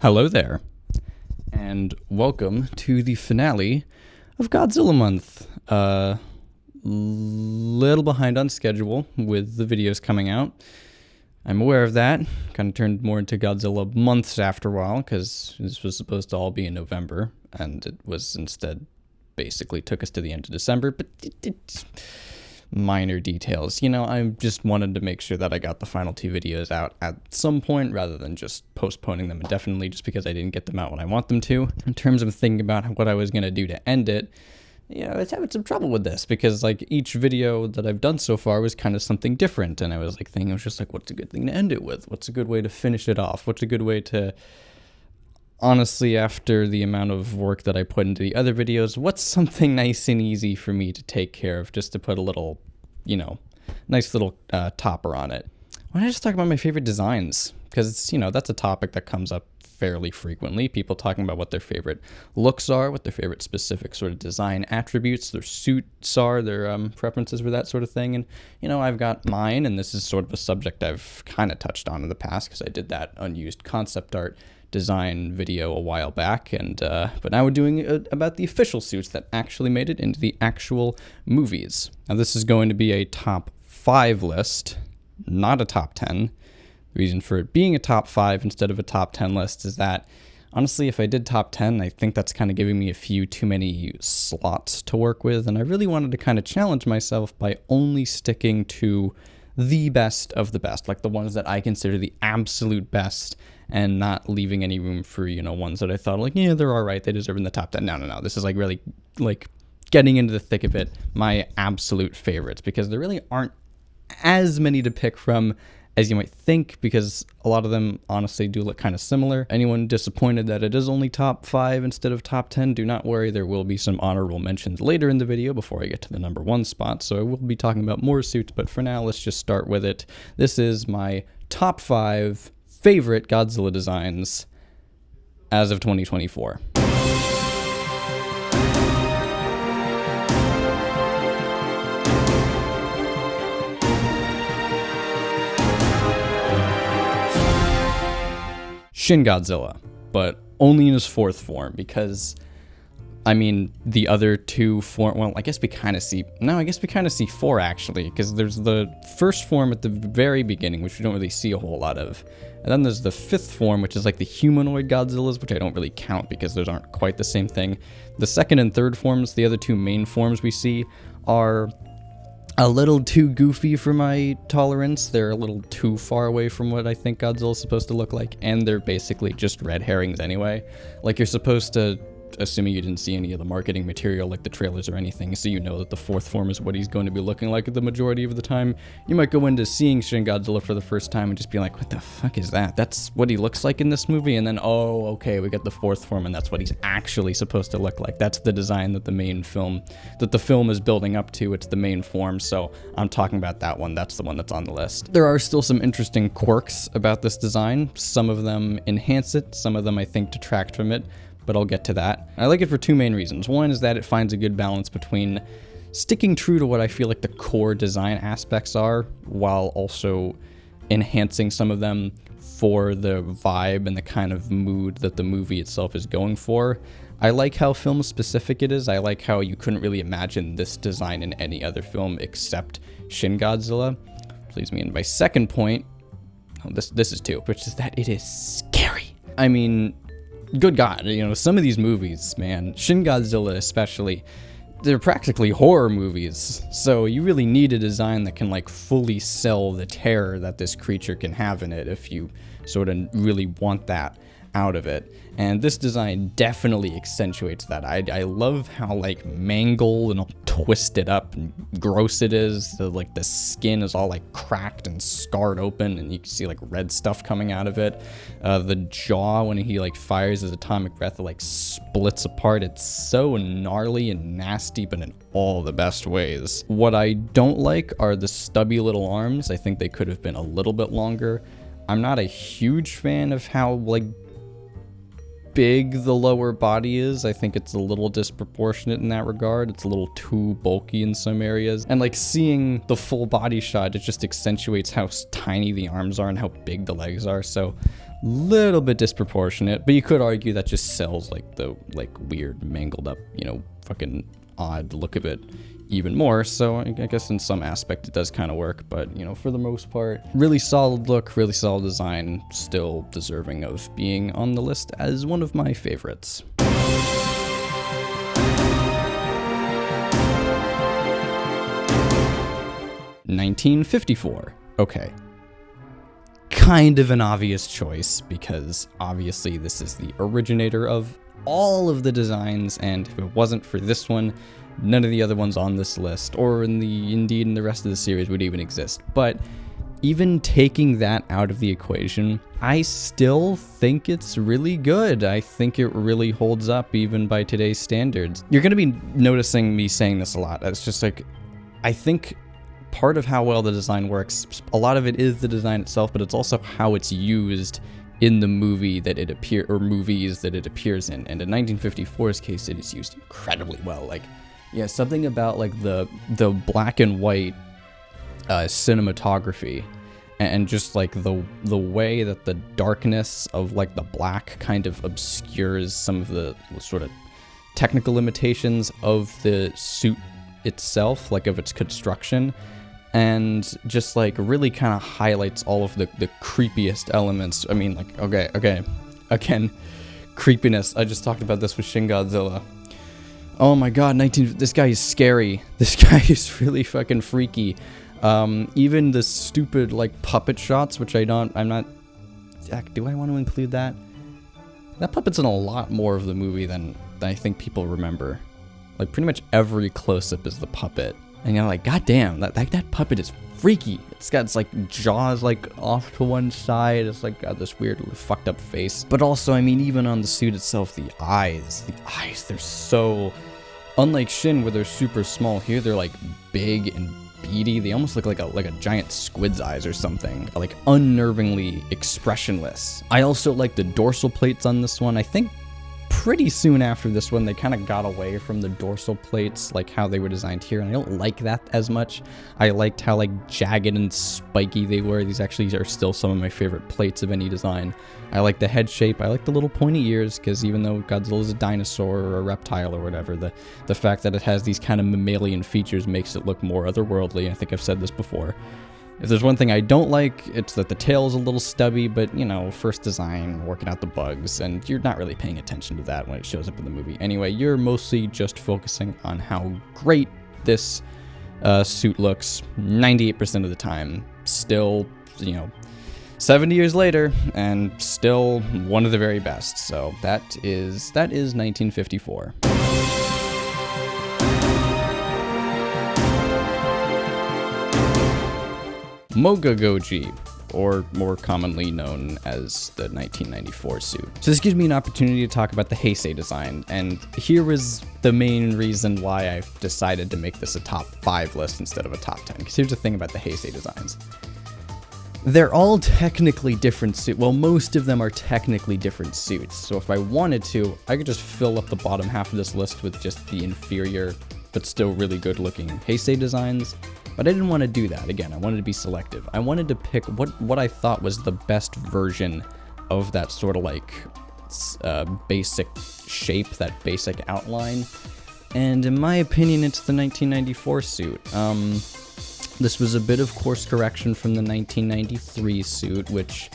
Hello there, and welcome to the finale of Godzilla month. Little behind on schedule with the videos coming out. I'm aware of that. Kind of turned more into Godzilla months after a while, because this was supposed to all be in November, and it was instead basically took us to the end of December, but minor details. I just wanted to make sure that I got the final two videos out at some point rather than just postponing them indefinitely just because I didn't get them out when I want them to. In terms of thinking about what I was going to do to end it, I was having some trouble with this because each video that I've done so far was kind of something different, and I was just like, what's a good thing to end it with? What's a good way to finish it off? What's a good way to, honestly, after the amount of work that I put into the other videos, what's something nice and easy for me to take care of just to put a little, nice little topper on it? Why don't I just talk about my favorite designs? Because, that's a topic that comes up fairly frequently. People talking about what their favorite looks are, what their favorite specific sort of design attributes, their suits are, their preferences for that sort of thing. And, I've got mine, and this is sort of a subject I've kind of touched on in the past because I did that unused concept art design video a while back, and but now we're doing about the official suits that actually made it into the actual movies. Now this is going to be a top 5 list, not a top 10. The reason for it being a top 5 instead of a top 10 list is that, honestly, if I did top 10, I think that's kind of giving me a few too many slots to work with, and I really wanted to kind of challenge myself by only sticking to the best of the best, like the ones that I consider the absolute best, and not leaving any room for, ones that I thought, they're all right, they deserve in the top 10. No. This is really, getting into the thick of it, my absolute favorites, because there really aren't as many to pick from as you might think, because a lot of them honestly do look kind of similar. Anyone disappointed that it is only top 5 instead of top 10, do not worry, there will be some honorable mentions later in the video before I get to the number 1 spot, so I will be talking about more suits, but for now, let's just start with it. This is my top 5 favorite Godzilla designs as of 2024. Shin Godzilla, but only in his 4th form, because, the other 2 form, well, I guess we kind of see 4, actually, because there's the 1st form at the very beginning, which we don't really see a whole lot of, and then there's the 5th form, which is the humanoid Godzillas, which I don't really count because those aren't quite the same thing. The 2nd and 3rd forms, the other 2 main forms we see, are a little too goofy for my tolerance. They're a little too far away from what I think Godzilla's supposed to look like, and they're basically just red herrings anyway. You're supposed to, assuming you didn't see any of the marketing material, like the trailers or anything, so you know that the 4th form is what he's going to be looking like the majority of the time. You might go into seeing Shin Godzilla for the first time and just be like, what the fuck is that? That's what he looks like in this movie? And then, oh, okay, we got the 4th form, and that's what he's actually supposed to look like. That's the design that the film is building up to. It's the main form, so I'm talking about that one. That's the one that's on the list. There are still some interesting quirks about this design. Some of them enhance it, some of them I think detract from it, but I'll get to that. I like it for 2 main reasons. One is that it finds a good balance between sticking true to what I feel like the core design aspects are, while also enhancing some of them for the vibe and the kind of mood that the movie itself is going for. I like how film specific it is. I like how you couldn't really imagine this design in any other film except Shin Godzilla. Which leads me into my second point. This is 2, which is that it is scary. Good God, some of these movies, man, Shin Godzilla especially, they're practically horror movies, so you really need a design that can fully sell the terror that this creature can have in it if you sort of really want that out of it. And this design definitely accentuates that. I love how mangled and all twisted up and gross it is. The skin is all cracked and scarred open, and you can see red stuff coming out of it. The jaw, when he fires his atomic breath, it splits apart. It's so gnarly and nasty, but in all the best ways. What I don't like are the stubby little arms. I think they could have been a little bit longer. I'm not a huge fan of how big the lower body is. I think it's a little disproportionate in that regard. It's a little too bulky in some areas. And seeing the full body shot, it just accentuates how tiny the arms are and how big the legs are. So little bit disproportionate, but you could argue that just sells like the weird mangled up, fucking odd look of it even more. So I guess in some aspect it does kind of work, but for the most part, really solid look, really solid design, still deserving of being on the list as one of my favorites. 1954. Okay. Kind of an obvious choice, because obviously this is the originator of all of the designs, and if it wasn't for this one, none of the other ones on this list, or indeed in the rest of the series, would even exist. But even taking that out of the equation, I still think it's really good. I think it really holds up even by today's standards. You're gonna be noticing me saying this a lot. It's just like, I think part of how well the design works, a lot of it is the design itself, but it's also how it's used in the movie that it movies that it appears in. And in 1954's case, it is used incredibly well. Like, yeah, something about like the black and white cinematography, and just like the way that the darkness of like the black kind of obscures some of the sort of technical limitations of the suit itself, like of its construction, and just like really kind of highlights all of the creepiest elements. I mean, like, okay, again, creepiness. I just talked about this with Shin Godzilla. Oh my god, this guy is scary. This guy is really fucking freaky. Even the stupid like puppet shots, which I'm not, do I want to include that? That puppet's in a lot more of the movie than I think people remember. Like, pretty much every close-up is the puppet. And you're like, god damn, that puppet is freaky. It's got its like jaws like off to one side. It's like got this weird fucked up face. But also, I mean, even on the suit itself, the eyes, they're so, unlike Shin where they're super small, here they're like big and beady. They almost look like a giant squid's eyes or something. Like unnervingly expressionless. I also like the dorsal plates on this one. I think pretty soon after this one, they kind of got away from the dorsal plates, like how they were designed here, and I don't like that as much. I liked how like jagged and spiky they were. These actually are still some of my favorite plates of any design. I like the head shape. I like the little pointy ears, because even though Godzilla's a dinosaur or a reptile or whatever, the fact that it has these kind of mammalian features makes it look more otherworldly. I think I've said this before. If there's one thing I don't like, it's that the tail is a little stubby, but, first design, working out the bugs, and you're not really paying attention to that when it shows up in the movie. Anyway, you're mostly just focusing on how great this suit looks 98% of the time. Still, 70 years later, and still one of the very best. So that is 1954. Moga Goji, or more commonly known as the 1994 suit. So this gives me an opportunity to talk about the Heisei design, and here was the main reason why I've decided to make this a top 5 list instead of a top 10, because here's the thing about the Heisei designs. They're all technically different suits. Well, most of them are technically different suits, so if I wanted to, I could just fill up the bottom half of this list with just the inferior, but still really good looking Heisei designs. But I didn't want to do that. Again, I wanted to be selective. I wanted to pick what I thought was the best version of that sort of like basic shape, that basic outline. And in my opinion, it's the 1994 suit. This was a bit of course correction from the 1993 suit, which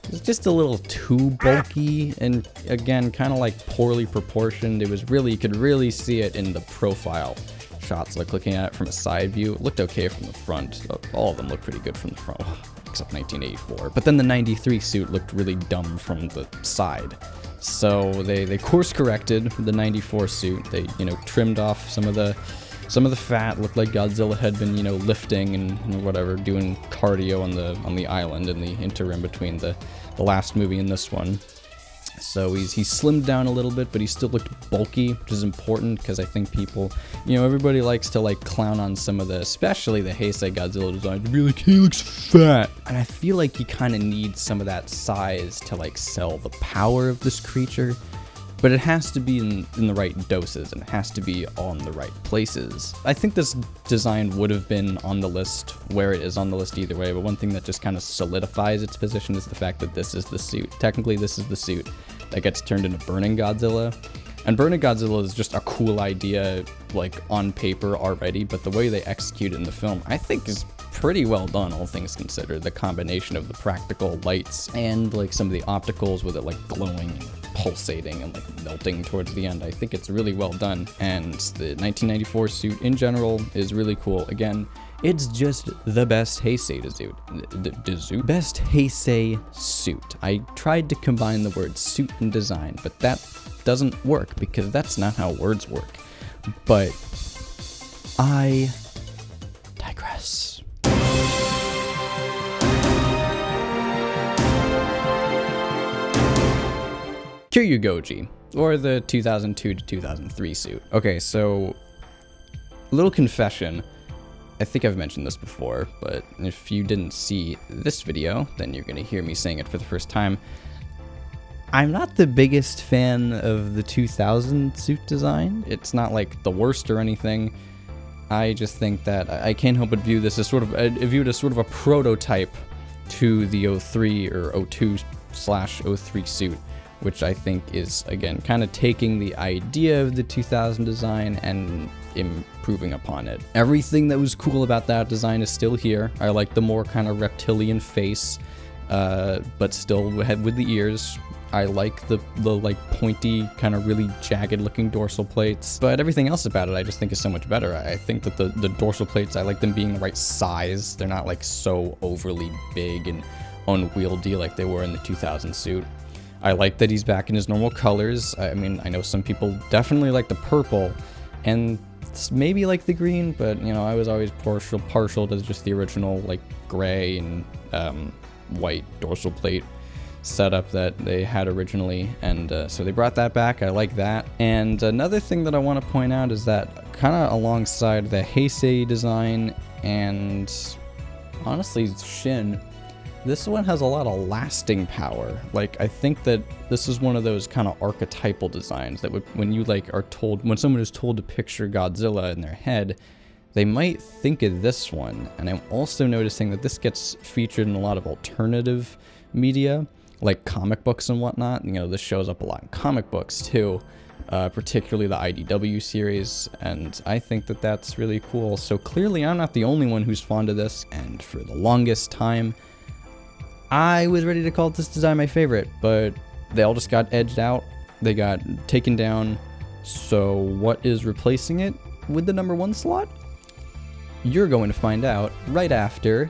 is just a little too bulky and, again, kind of like poorly proportioned. It was really, you could really see it in the profile shots, like looking at it from a side view. It looked okay from the front. All of them look pretty good from the front, except 1984. But then the 93 suit looked really dumb from the side. So they course corrected the 94 suit. They, trimmed off some of the fat. Looked like Godzilla had been, lifting and whatever, doing cardio on the island in the interim between the last movie and this one. So he slimmed down a little bit, but he still looked bulky, which is important because I think people, everybody likes to like clown on some of especially the Heisei Godzilla design, to be like, he looks fat. And I feel like you kind of need some of that size to like sell the power of this creature. but it has to be in the right doses, and it has to be on the right places. I think this design would have been on the list where it is on the list either way, but one thing that just kind of solidifies its position is the fact that this is the suit. Technically, this is the suit that gets turned into Burning Godzilla. And Burning Godzilla is just a cool idea, like, on paper already, but the way they execute it in the film, I think is pretty well done, all things considered. The combination of the practical lights and, like, some of the opticals with it, like, glowing and pulsating and, like, melting towards the end. I think it's really well done, and the 1994 suit in general is really cool. Again, it's just the best Heisei suit. Best Heisei suit. I tried to combine the word suit and design, but that doesn't work because that's not how words work. But I digress. Kyryugoji, or the 2002 to 2003 suit. Okay, so little confession. I think I've mentioned this before, but if you didn't see this video, then you're gonna hear me saying it for the first time. I'm not the biggest fan of the 2000 suit design. It's not like the worst or anything. I just think that I can't help but view this as sort of a prototype to the 03 or 02/03 suit, which I think is, again, kind of taking the idea of the 2000 design and improving upon it. Everything that was cool about that design is still here. I like the more kind of reptilian face, but still with the ears. I like the like pointy, kind of really jagged looking dorsal plates, but everything else about it I just think is so much better. I think that the dorsal plates, I like them being the right size. They're not like so overly big and unwieldy like they were in the 2000 suit. I like that he's back in his normal colors. I mean, I know some people definitely like the purple and maybe like the green, but you know, I was always partial to just the original like gray and white dorsal plate setup that they had originally, and so they brought that back. I like that. And another thing that I want to point out is that kind of alongside the Heisei design and honestly Shin, this one has a lot of lasting power. Like, I think that this is one of those kind of archetypal designs that when you like are told, when someone is told to picture Godzilla in their head, they might think of this one. And I'm also noticing that this gets featured in a lot of alternative media, like comic books and whatnot. You know, this shows up a lot in comic books too, particularly the IDW series, and I think that that's really cool. So clearly I'm not the only one who's fond of this, and for the longest time I was ready to call this design my favorite, but they all just got edged out. They got taken down. So what is replacing it with the #1 slot? You're going to find out right after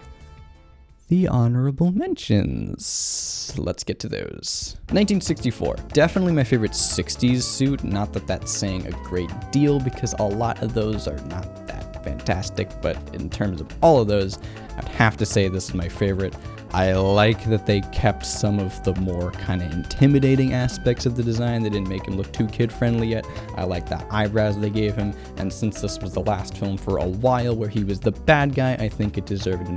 the honorable mentions. Let's get to those. 1964, definitely my favorite 60s suit. Not that that's saying a great deal because a lot of those are not that fantastic, but in terms of all of those, I'd have to say this is my favorite. I like that they kept some of the more kind of intimidating aspects of the design. They didn't make him look too kid-friendly yet. I like the eyebrows they gave him, and since this was the last film for a while where he was the bad guy, I think it deserved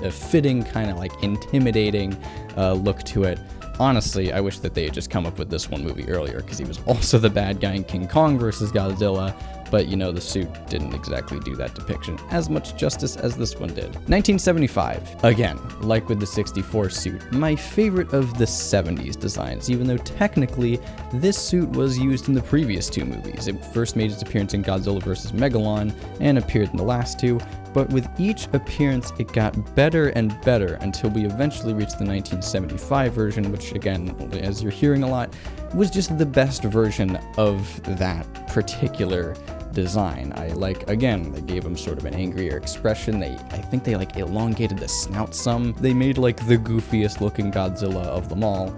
a fitting kind of like intimidating look to it. Honestly, I wish that they had just come up with this one movie earlier, because he was also the bad guy in King Kong vs. Godzilla, but you know, the suit didn't exactly do that depiction as much justice as this one did. 1975, again, like with the 64 suit, my favorite of the 70s designs, even though technically this suit was used in the previous two movies. It first made its appearance in Godzilla vs. Megalon and appeared in the last two, but with each appearance it got better and better until we eventually reached the 1975 version, which again, as you're hearing a lot, was just the best version of that particular design. I like, again, they gave him sort of an angrier expression. I think they like elongated the snout some. They made like the goofiest looking Godzilla of them all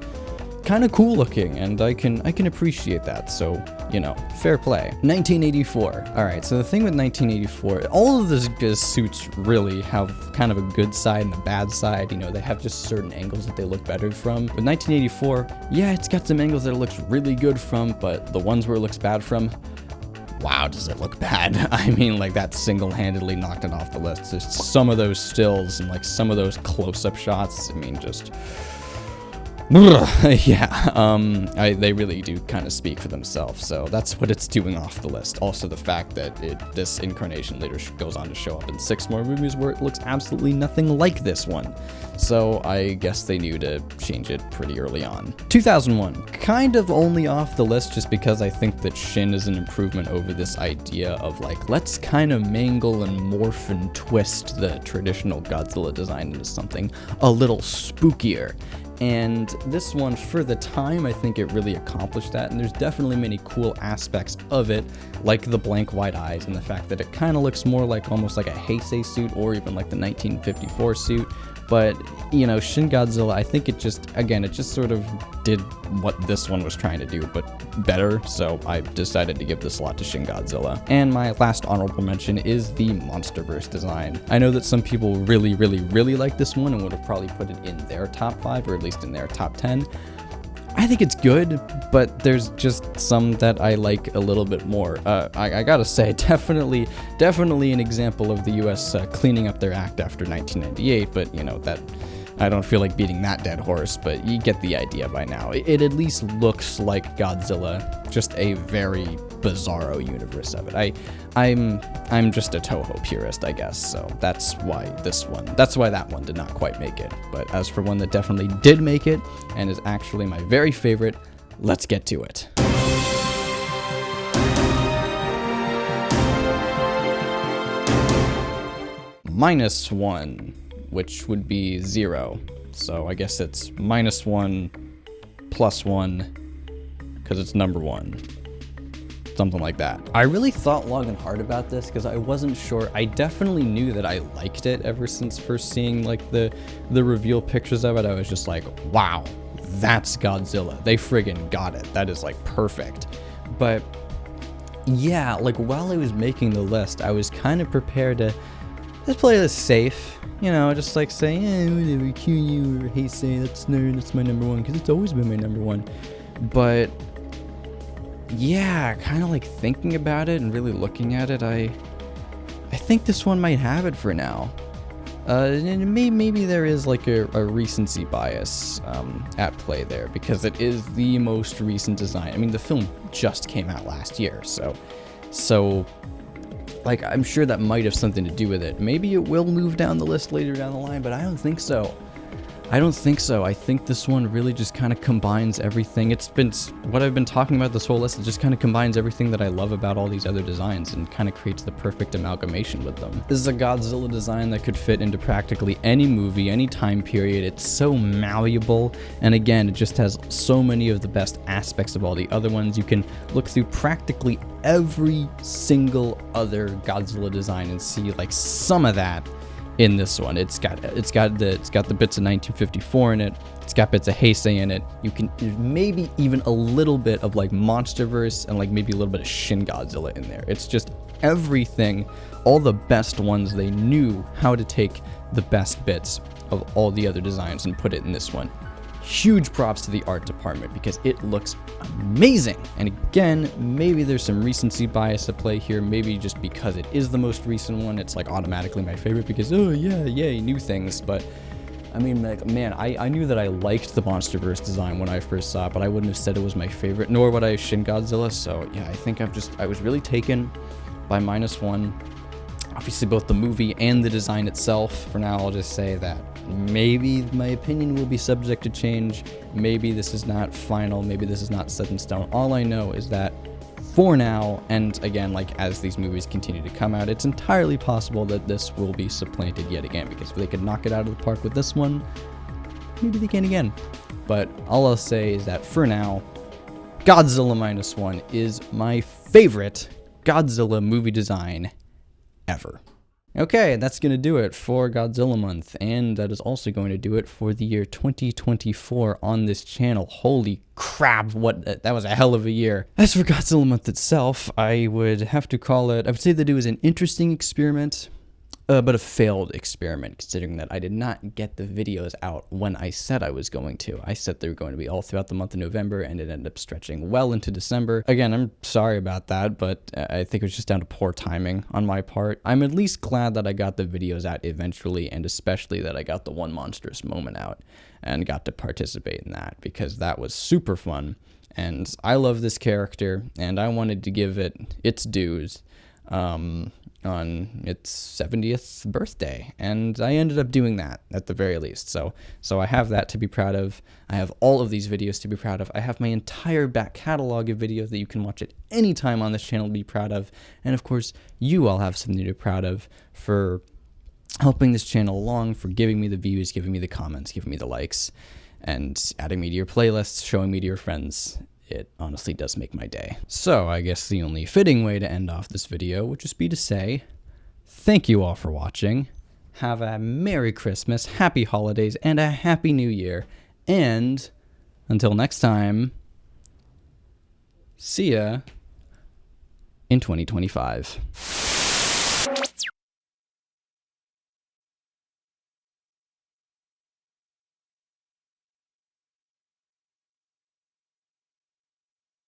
kind of cool looking, and I can appreciate that, so, you know, fair play. 1984. Alright, so the thing with 1984, all of the suits really have kind of a good side and a bad side. You know, they have just certain angles that they look better from. With 1984, yeah, it's got some angles that it looks really good from, but the ones where it looks bad from, wow, does it look bad. I mean, like, that single-handedly knocked it off the list. Just some of those stills and like some of those close-up shots, I mean, just They really do kind of speak for themselves, so that's what it's doing off the list. Also, the fact that this incarnation later goes on to show up in 6 more movies where it looks absolutely nothing like this one. So I guess they knew to change it pretty early on. 2001, kind of only off the list just because I think that Shin is an improvement over this idea of like, let's kind of mangle and morph and twist the traditional Godzilla design into something a little spookier. And this one, for the time, I think it really accomplished that, and there's definitely many cool aspects of it, like the blank white eyes and the fact that it kind of looks more like almost like a Heisei suit or even like the 1954 suit. But, you know, Shin Godzilla, I think it just sort of did what this one was trying to do, but better, so I decided to give this slot to Shin Godzilla. And my last honorable mention is the Monsterverse design. I know that some people really, really, really like this one and would have probably put it in their top 5, or at least in their top 10. I think it's good, but there's just some that I like a little bit more. I gotta say, definitely an example of the US cleaning up their act after 1998, but you know, that I don't feel like beating that dead horse, but you get the idea by now. It at least looks like Godzilla, just a very bizarro universe of it. I'm just a Toho purist, I guess, so that's why that one did not quite make it. But as for one that definitely did make it, and is actually my very favorite, let's get to it. -1, which would be 0. So I guess it's -1 plus 1, because it's number 1. Something like that. I really thought long and hard about this because I wasn't sure. I definitely knew that I liked it ever since first seeing like the reveal pictures of it. I was just like, wow, that's Godzilla. They friggin' got it. That is like perfect. But yeah, like while I was making the list, I was kind of prepared to just play this safe, you know, just like say, whatever, QU or Heisei, that's my number 1, because it's always been my number 1. But yeah, kind of like thinking about it and really looking at it, I think this one might have it for now. And maybe there is like a recency bias at play there, because it is the most recent design. I mean, the film just came out last year, so like I'm sure that might have something to do with it. Maybe it will move down the list later down the line, but I don't think so. I think this one really just kind of combines everything. It's been what I've been talking about this whole list. It just kind of combines everything that I love about all these other designs and kind of creates the perfect amalgamation with them. This is a Godzilla design that could fit into practically any movie, any time period. It's so malleable, and again, it just has so many of the best aspects of all the other ones. You can look through practically every single other Godzilla design and see like some of that in this one. It's got the bits of 1954 in it. It's got bits of Heisei in it. There's maybe even a little bit of like Monsterverse and like maybe a little bit of Shin Godzilla in there. It's just everything, all the best ones. They knew how to take the best bits of all the other designs and put it in this one. Huge props to the art department because it looks amazing. And again, maybe there's some recency bias at play here. Maybe just because it is the most recent one, it's like automatically my favorite because, oh yeah, yay, new things. But I mean, like, man, I knew that I liked the Monsterverse design when I first saw it, but I wouldn't have said it was my favorite, nor would I have Shin Godzilla. So yeah, I think I was really taken by -1. Obviously both the movie and the design itself. For now, I'll just say that maybe my opinion will be subject to change. Maybe this is not final. Maybe this is not set in stone. All I know is that for now, and again, like as these movies continue to come out, it's entirely possible that this will be supplanted yet again, because if they could knock it out of the park with this one, maybe they can again. But all I'll say is that for now, Godzilla -1 is my favorite Godzilla movie design ever. Okay, that's going to do it for Godzilla month, and that is also going to do it for the year 2024 on this channel. Holy crap, that was a hell of a year. As for Godzilla month itself, I would say that it was an interesting experiment. but a failed experiment, considering that I did not get the videos out when I said I was going to. I said they were going to be all throughout the month of November, and it ended up stretching well into December. Again, I'm sorry about that, but I think it was just down to poor timing on my part. I'm at least glad that I got the videos out eventually, and especially that I got the One Monstrous Moment out and got to participate in that, because that was super fun. And I love this character, and I wanted to give it its dues on its 70th birthday, and I ended up doing that at the very least. So I have that to be proud of. I have all of these videos to be proud of. I have my entire back catalog of videos that you can watch at any time on this channel to be proud of, and of course, you all have something to be proud of for helping this channel along, for giving me the views, giving me the comments, giving me the likes, and adding me to your playlists, showing me to your friends. It honestly does make my day. So I guess the only fitting way to end off this video would just be to say, thank you all for watching. Have a Merry Christmas, Happy Holidays, and a Happy New Year. And until next time, see ya in 2025.